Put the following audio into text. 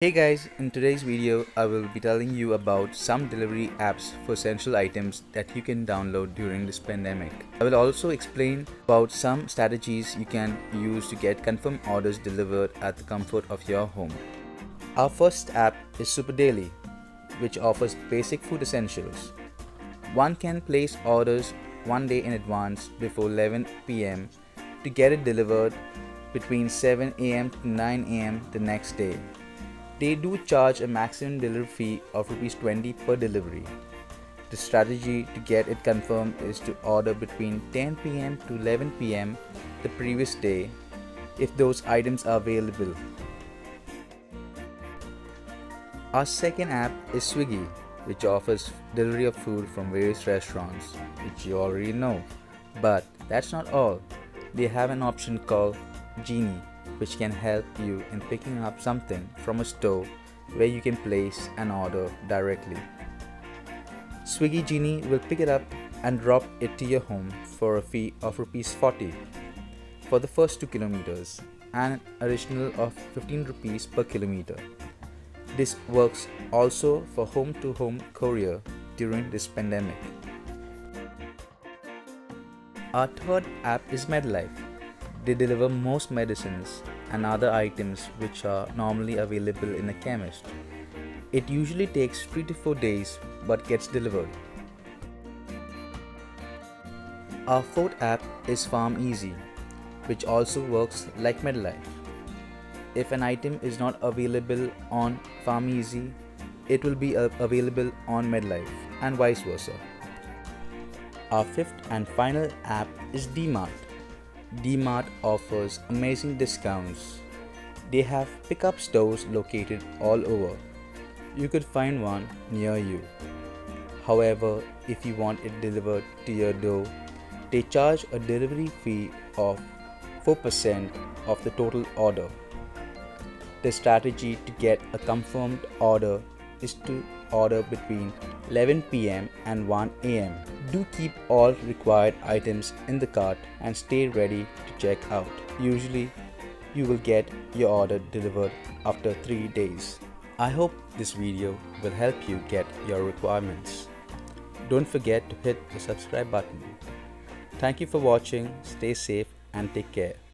Hey guys, in today's video I will be telling you about some delivery apps for essential items that you can download during this pandemic. I will also explain about some strategies you can use to get confirmed orders delivered at the comfort of your home. Our first app is SuperDaily, which offers basic food essentials. One can place orders one day in advance before 11 p.m. to get it delivered between 7 a.m. to 9 a.m. the next day. They do charge a maximum delivery fee of Rs 20 per delivery. The strategy to get it confirmed is to order between 10 p.m. to 11 p.m. the previous day if those items are available. Our second app is Swiggy, which offers delivery of food from various restaurants, which you already know. But that's not all. They have an option called Genie, which can help you in picking up something from a store where you can place an order directly. Swiggy Genie will pick it up and drop it to your home for a fee of Rs 40 for the first 2 kilometers and an additional of 15 rupees per kilometer. This works also for home-to-home courier during this pandemic. Our third app is MetLife. They deliver most medicines and other items which are normally available in a chemist. It usually takes 3 to 4 days but gets delivered. Our fourth app is Farmeasy, which also works like MetLife. If an item is not available on Farmeasy, it will be available on MetLife and vice versa. Our fifth and final app is DMart. DMart offers amazing discounts. They have pickup stores located all over. You could find one near you. However, if you want it delivered to your door, they charge a delivery fee of 4% of the total order. The strategy to get a confirmed order is to order between 11 p.m. and 1 a.m. Do keep all required items in the cart and stay ready to check out. Usually, you will get your order delivered after 3 days. I hope this video will help you get your requirements. Don't forget to hit the subscribe button. Thank you for watching, stay safe and take care.